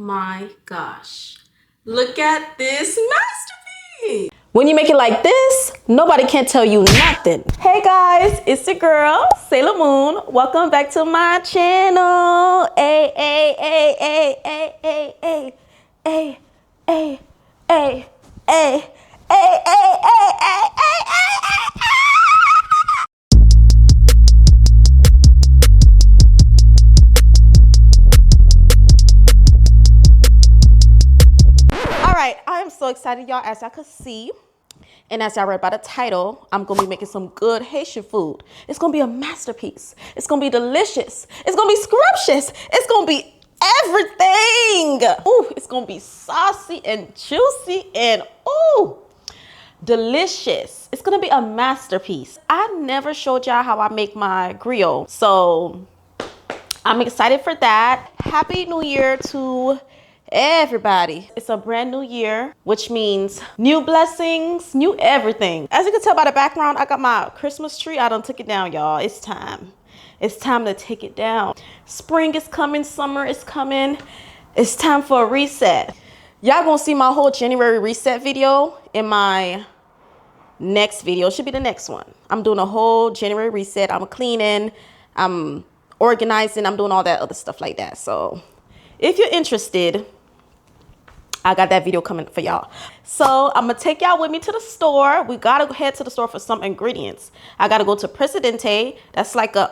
my gosh. Look at this masterpiece. When you make it like this, nobody can tell you nothing. Hey guys, it's your girl, Sailor Moon. Welcome back to my channel. Hey, hey, hey, hey, hey, hey, hey, hey, hey, hey, hey, hey, hey, hey, hey, hey. I am so excited, y'all. As y'all could see, and as y'all read by the title, I'm gonna be making some good Haitian food. It's gonna be a masterpiece. It's gonna be delicious. It's gonna be scrumptious. It's gonna be everything. Ooh, it's gonna be saucy and juicy and ooh, delicious. It's gonna be a masterpiece. I never showed y'all how I make my griot, so I'm excited for that. Happy New Year to everybody. It's a brand new year, which means new blessings, new everything. As you can tell by the background, I got my Christmas tree. I done took it down, y'all. It's time. It's time to take it down. Spring is coming, summer is coming. It's time for a reset. Y'all gonna see my whole January reset video in my next video. It should be the next one. I'm doing a whole January reset. I'm cleaning, I'm organizing, I'm doing all that other stuff like that. So if you're interested, I got that video coming for y'all. So I'm gonna take y'all with me to the store. We gotta head to the store for some ingredients. I gotta go to Presidente. That's like a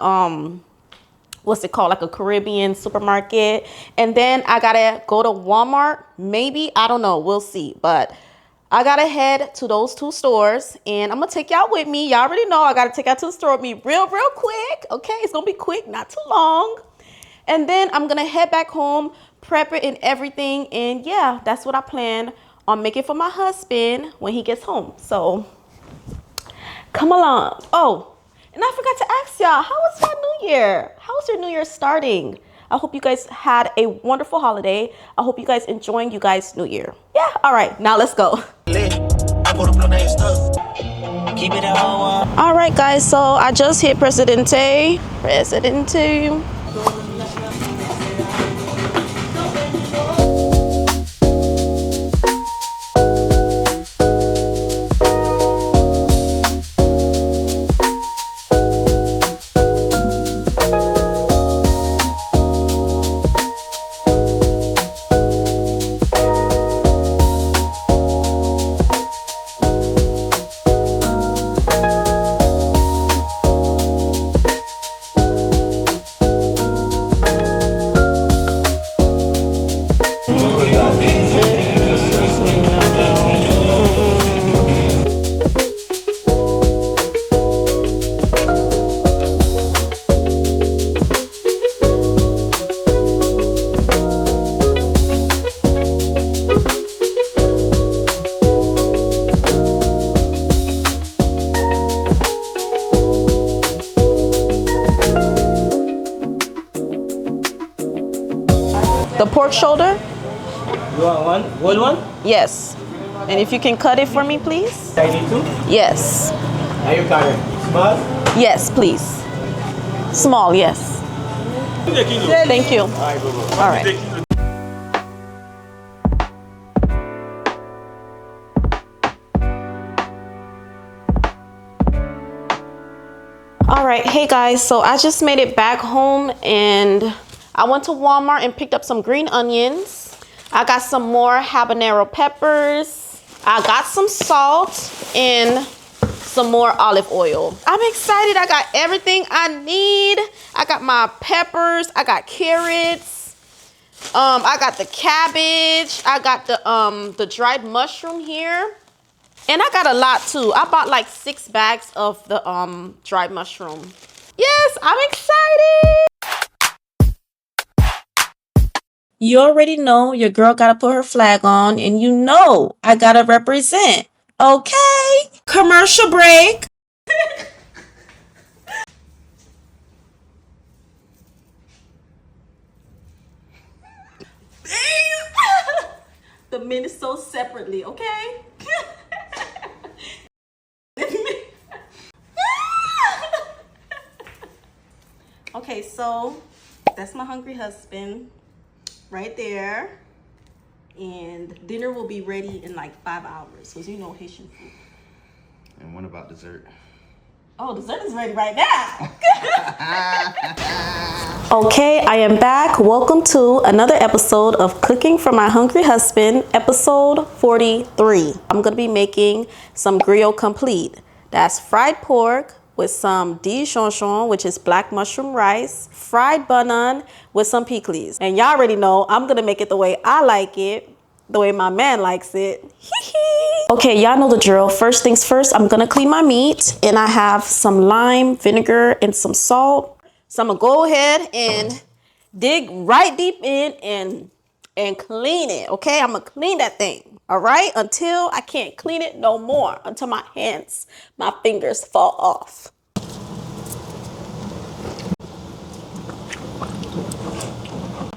what's it called, like a Caribbean supermarket. And then I gotta go to Walmart, maybe, I don't know, we'll see. But I gotta head to those two stores and I'm gonna take y'all with me. Y'all already know I gotta take y'all to the store with me real quick. Okay, it's gonna be quick, not too long. And then I'm gonna head back home, prep it and everything. And yeah, that's what I plan on making for my husband when he gets home. So come along. Oh, and I forgot to ask y'all, how was your new year? How was your new year starting? I hope you guys had a wonderful holiday. I hope you guys enjoying you guys' new year. Yeah, all right, now let's go. All right, guys, so I just hit Presidente. The pork shoulder? You want one? Whole one? Yes. And if you can cut it for me, please? I need to? Yes. Are you cutting? Small? Yes, please. Small, yes. Thank you. All right. All right, hey guys, so I just made it back home and I went to Walmart and picked up some green onions. I got some more habanero peppers. I got some salt and some more olive oil. I'm excited. I got everything I need. I got my peppers. I got carrots. I got the cabbage. I got the dried mushroom here. And I got a lot too. I bought like 6 bags of the dried mushroom. Yes, I'm excited. You already know your girl gotta put her flag on, and you know I gotta represent. Okay? Commercial break. The men is so separately, okay? Okay, so that's my hungry husband right there. And dinner will be ready in like 5 hours, because you know Haitian food. And what about dessert? Oh, dessert is ready right now. Okay, I am back. Welcome to another episode of Cooking for My Hungry Husband, episode 43. I'm gonna be making some griot complete. That's fried pork with some djon, which is black mushroom rice, fried bun with some Pikliz. And y'all already know I'm gonna make it the way I like it, the way my man likes it. Okay, y'all know the drill. First things first, I'm gonna clean my meat, and I have some lime, vinegar, and some salt. So I'm gonna go ahead and dig right deep in and clean it, okay? I'm gonna clean that thing, all right? Until I can't clean it no more, until my fingers fall off.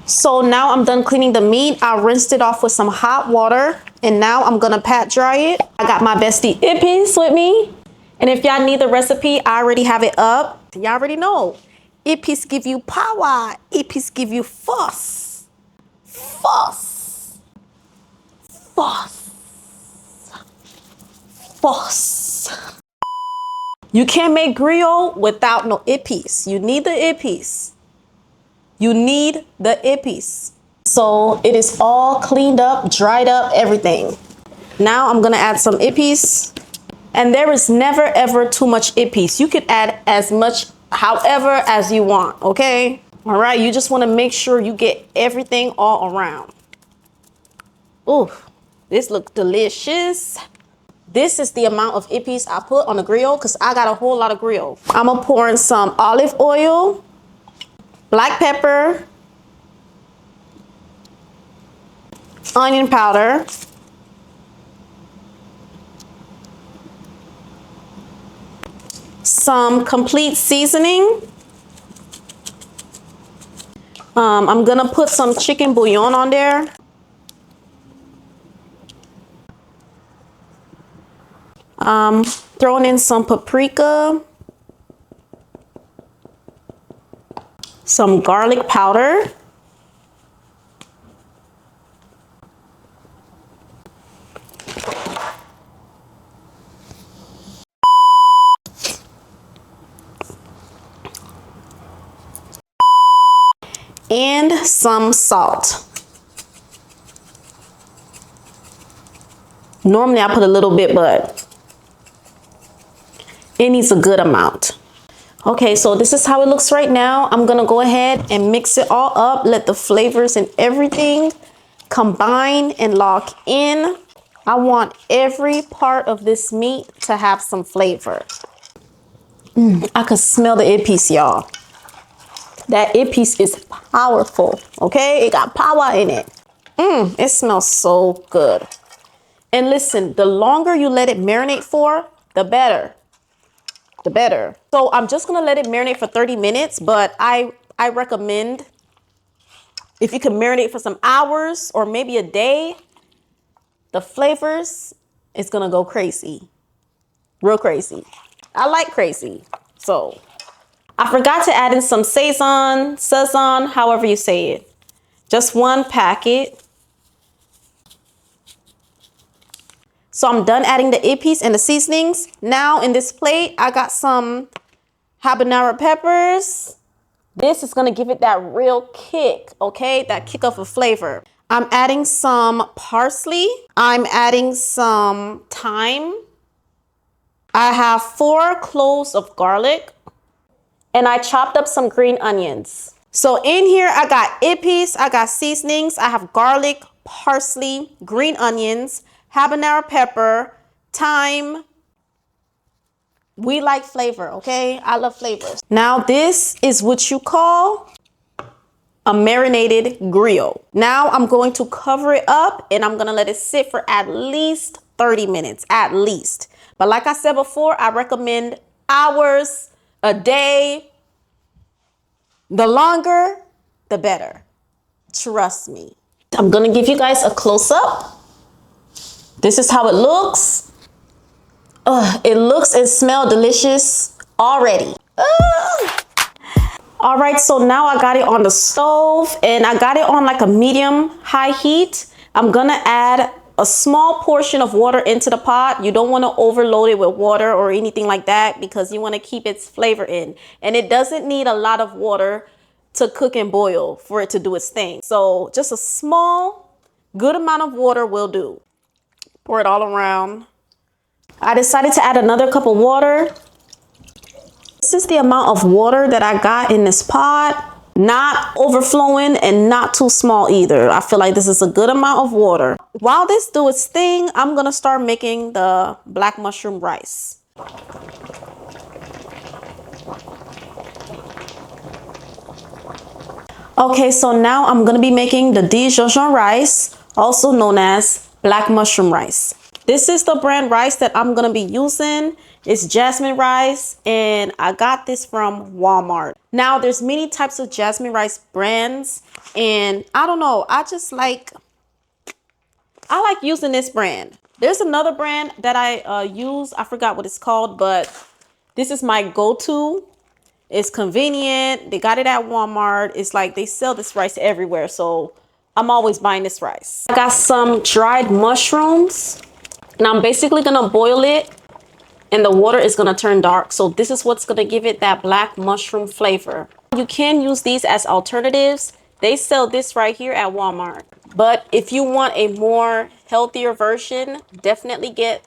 So now I'm done cleaning the meat. I rinsed it off with some hot water, and now I'm gonna pat dry it. I got my bestie Ippies with me. And if y'all need the recipe, I already have it up. Y'all already know. Ippies give you power. Ippies give you force. Force. Force. Force. You can't make griot without no Ippies. You need the Ippies. You need the Ippies. So it is all cleaned up, dried up, everything. Now I'm gonna add some Ippies. And there is never ever too much Ippies. You can add as much however as you want, okay? All right, you just wanna make sure you get everything all around. Ooh, this looks delicious. This is the amount of Ippies I put on the griot because I got a whole lot of griot. I'm gonna pour in some olive oil, black pepper, onion powder, some complete seasoning. I'm gonna put some chicken bouillon on there. Throwing in some paprika, some garlic powder, and some salt. Normally I put a little bit, but it needs a good amount. Okay, so this is how it looks right now. I'm gonna go ahead and mix it all up, let the flavors and everything combine and lock in. I want every part of this meat to have some flavor. I can smell the Ippies, y'all. That Ippies is powerful, okay? It got power in it. It smells so good. And listen, the longer you let it marinate for, the better. The better. So I'm just gonna let it marinate for 30 minutes, but I recommend if you can marinate for some hours or maybe a day, the flavors is gonna go crazy. Real crazy. I like crazy. So I forgot to add in some sazon, however you say it. Just one packet. So I'm done adding the Ippies and the seasonings. Now in this plate, I got some habanero peppers. This is gonna give it that real kick, okay? That kick of a flavor. I'm adding some parsley. I'm adding some thyme. I have 4 cloves of garlic. And I chopped up some green onions. So in here, I got Ippies, I got seasonings, I have garlic, parsley, green onions, habanero pepper, thyme. We like flavor, okay? I love flavors. Now this is what you call a marinated griot. Now I'm going to cover it up and I'm gonna let it sit for at least 30 minutes, at least. But like I said before, I recommend hours, a day. The longer, the better. Trust me. I'm gonna give you guys a close-up. This is how it looks. It looks and smells delicious already. All right, so now I got it on the stove and I got it on like a medium high heat. I'm gonna add a small portion of water into the pot. You don't want to overload it with water or anything like that because you want to keep its flavor in. And it doesn't need a lot of water to cook and boil for it to do its thing. So just a small, good amount of water will do. Pour it all around. I decided to add another cup of water. This is the amount of water that I got in this pot. Not overflowing and not too small either. I feel like this is a good amount of water. While this do its thing, I'm gonna start making the black mushroom rice. Okay, so now I'm gonna be making the djon rice, also known as black mushroom rice. This is the brand rice that I'm gonna be using. It's jasmine rice, and I got this from Walmart. Now, there's many types of jasmine rice brands, and I don't know, I like using this brand. There's another brand that I use. I forgot what it's called, but this is my go-to. It's convenient. They got it at Walmart. It's like they sell this rice everywhere, so I'm always buying this rice. I got some dried mushrooms, and I'm basically gonna boil it, and the water is gonna turn dark. So this is what's gonna give it that black mushroom flavor. You can use these as alternatives. They sell this right here at Walmart. But if you want a more healthier version, definitely get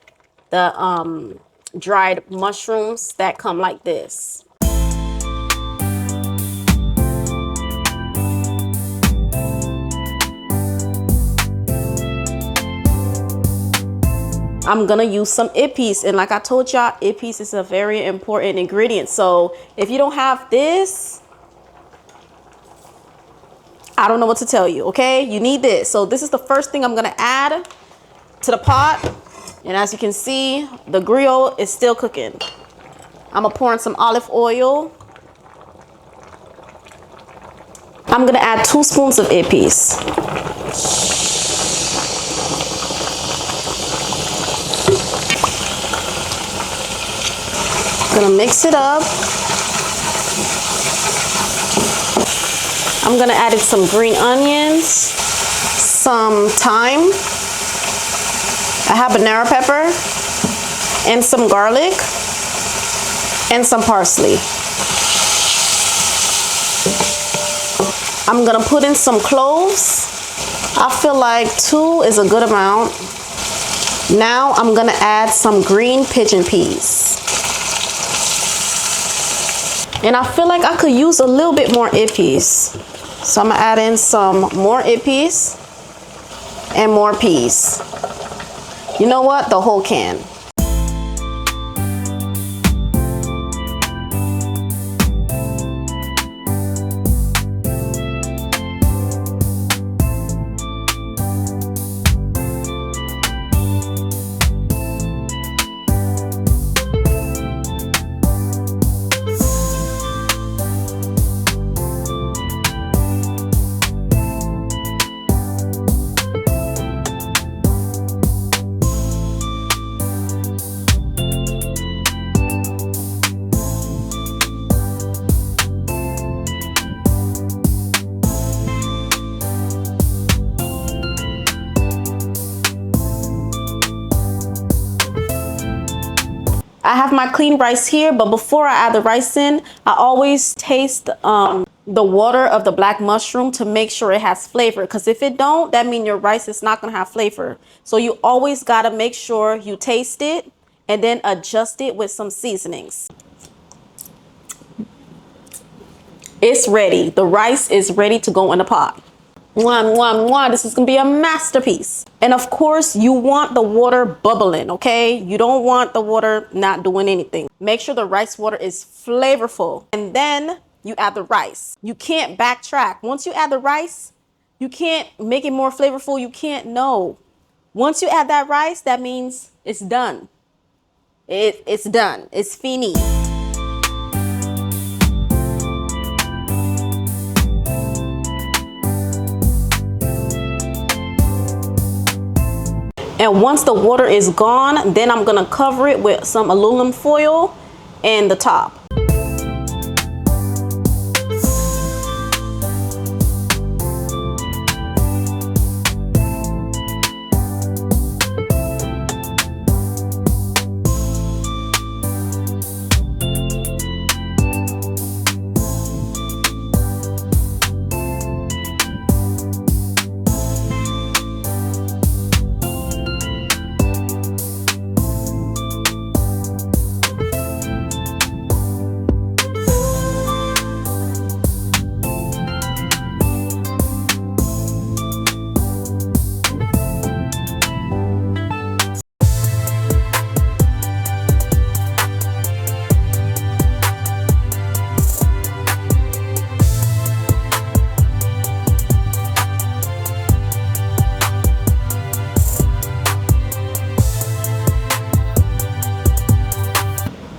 the dried mushrooms that come like this. I'm gonna use some ippies, and like I told y'all, ippies is a very important ingredient. So if you don't have this, I don't know what to tell you, okay? You need this. So this is the first thing I'm gonna add to the pot. And as you can see, the griot is still cooking. I'm gonna pour in some olive oil. I'm gonna add 2 spoons of ippies. Gonna mix it up. I'm gonna add in some green onions, some thyme, a habanero pepper, and some garlic, and some parsley. I'm gonna put in some cloves. I feel like 2 is a good amount. Now I'm gonna add some green pigeon peas. And I feel like I could use a little bit more ippies. So I'm gonna add in some more ippies and more peas. You know what? The whole can. I have my clean rice here, but before I add the rice in, I always taste the water of the black mushroom to make sure it has flavor. Because if it don't, that means your rice is not gonna have flavor. So you always gotta make sure you taste it and then adjust it with some seasonings. It's ready. The rice is ready to go in the pot. Mwah, mwah, mwah. This is gonna be a masterpiece. And of course, you want the water bubbling, okay? You don't want the water not doing anything. Make sure the rice water is flavorful. And then you add the rice. You can't backtrack. Once you add the rice, you can't make it more flavorful. You can't, no. Once you add that rice, that means it's done. It's done. It's fini. And once the water is gone, then I'm gonna cover it with some aluminum foil and the top.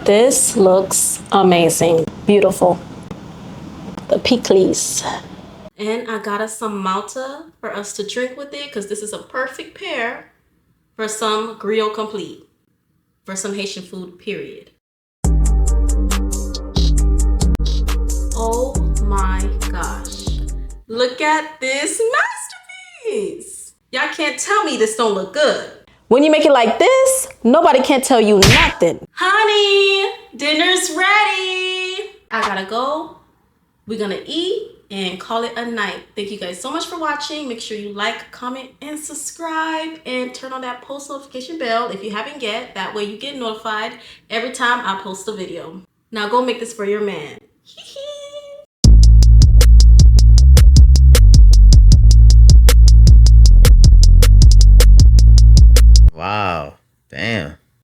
This looks amazing. Beautiful. The Pikliz. And I got us some Malta for us to drink with it because this is a perfect pair for some Griot complete. For some Haitian food, period. Oh my gosh. Look at this masterpiece. Y'all can't tell me this don't look good. When you make it like this, nobody can tell you nothing. Honey, dinner's ready. I gotta go. We're gonna eat and call it a night. Thank you guys so much for watching. Make sure you like, comment, and subscribe, and turn on that post notification bell if you haven't yet. That way you get notified every time I post a video. Now go make this for your man. Wow. Damn.